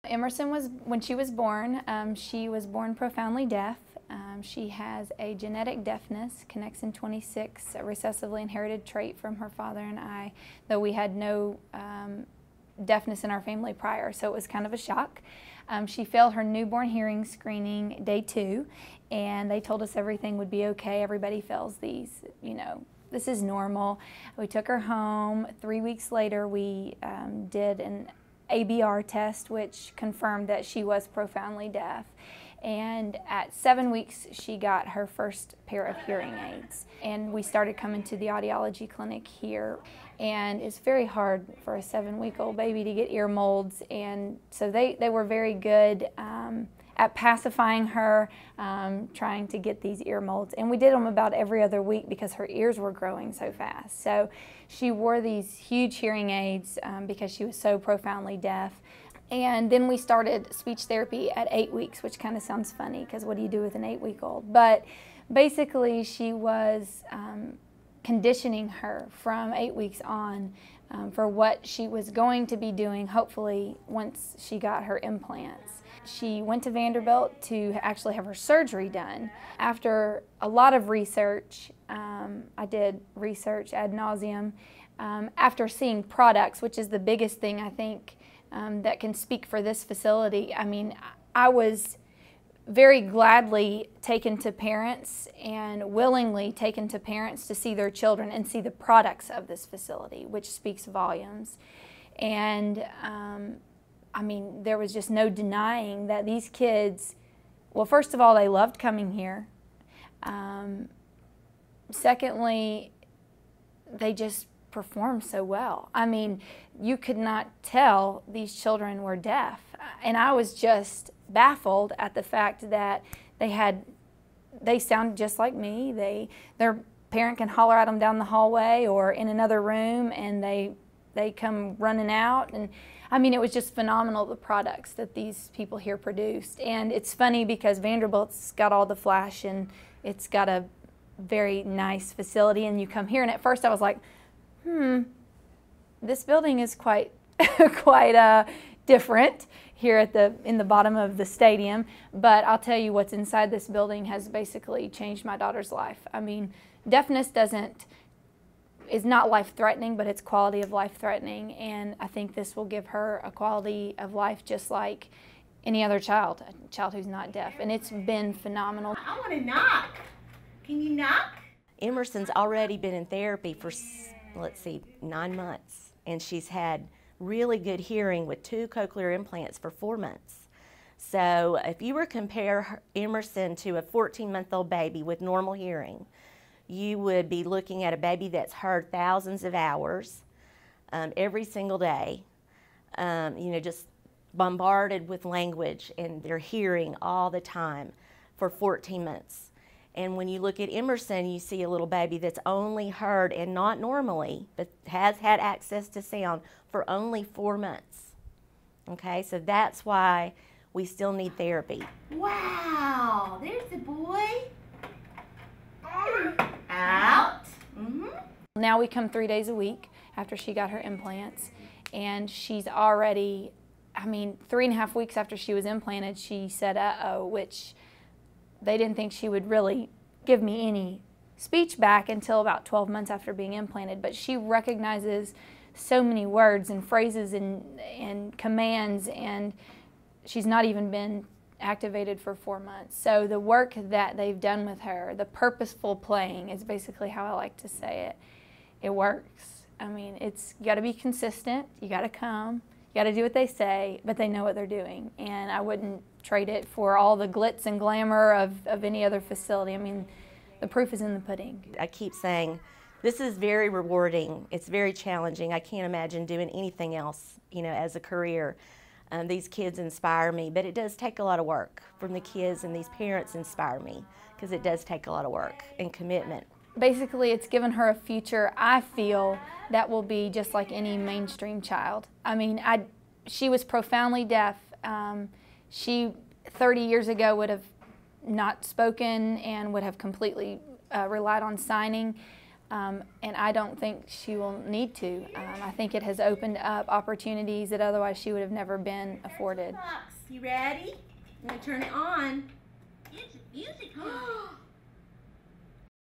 Emerson when she was born profoundly deaf. She has a genetic deafness, connexin 26, a recessively inherited trait from her father and I, though we had no deafness in our family prior, so it was kind of a shock. She failed her newborn hearing screening day 2, and they told us everything would be okay. Everybody fails these, you know, this is normal. We took her home. 3 weeks later, we did an ABR test, which confirmed that she was profoundly deaf. And at 7 weeks, she got her first pair of hearing aids. And we started coming to the audiology clinic here. And it's very hard for a 7-week-old baby to get ear molds. And so they were very good at pacifying her, trying to get these ear molds. And we did them about every other week because her ears were growing so fast. So she wore these huge hearing aids because she was so profoundly deaf. And then we started speech therapy at 8 weeks, which kind of sounds funny because what do you do with an 8-week-old? But basically she was conditioning her from 8 weeks on for what she was going to be doing, hopefully, once she got her implants. She went to Vanderbilt to actually have her surgery done. After a lot of research, I did research ad nauseum, after seeing products, which is the biggest thing I think that can speak for this facility. I mean, I was very gladly taken to parents and willingly taken to parents to see their children and see the products of this facility, which speaks volumes. And I mean, there was just no denying that these kids, well, first of all, they loved coming here. Secondly, they just performed so well. I mean, you could not tell these children were deaf. And I was just baffled at the fact that they sounded just like me. Their parent can holler at them down the hallway or in another room and they come running out. And I mean, it was just phenomenal, the products that these people here produced. And it's funny because Vanderbilt's got all the flash and it's got a very nice facility, and you come here and at first I was like, this building is quite different here in the bottom of the stadium. But I'll tell you, what's inside this building has basically changed my daughter's life. I mean, deafness is not life-threatening, but it's quality of life-threatening, and I think this will give her a quality of life just like any other child, a child who's not deaf, and it's been phenomenal. I want to knock. Can you knock? Emerson's already been in therapy for, let's see, 9 months, and she's had really good hearing with 2 cochlear implants for 4 months. So if you were to compare Emerson to a 14-month-old baby with normal hearing, you would be looking at a baby that's heard thousands of hours every single day, you know, just bombarded with language, and they're hearing all the time for 14 months. And when you look at Emerson, you see a little baby that's only heard, and not normally, but has had access to sound for only 4 months. Okay, so that's why we still need therapy. Wow, there's the boy. Out. Now we come 3 days a week after she got her implants, and she's already, I mean, 3.5 weeks after she was implanted, she said, uh-oh, which they didn't think she would really give me any speech back until about 12 months after being implanted. But she recognizes so many words and phrases and commands, and she's not even been activated for 4 months. So the work that they've done with her, the purposeful playing is basically how I like to say it. It works. I mean, you got to be consistent, you got to come, you got to do what they say, but they know what they're doing. And I wouldn't trade it for all the glitz and glamour of any other facility. I mean, the proof is in the pudding. I keep saying, this is very rewarding. It's very challenging. I can't imagine doing anything else, you know, as a career. These kids inspire me, but it does take a lot of work from the kids, and these parents inspire me because it does take a lot of work and commitment. Basically, it's given her a future, I feel, that will be just like any mainstream child. I mean, she was profoundly deaf. She, 30 years ago, would have not spoken and would have completely relied on signing. and I don't think she will need to. I think it has opened up opportunities that otherwise she would have never been afforded. You ready? I'm going to turn it on. It's music.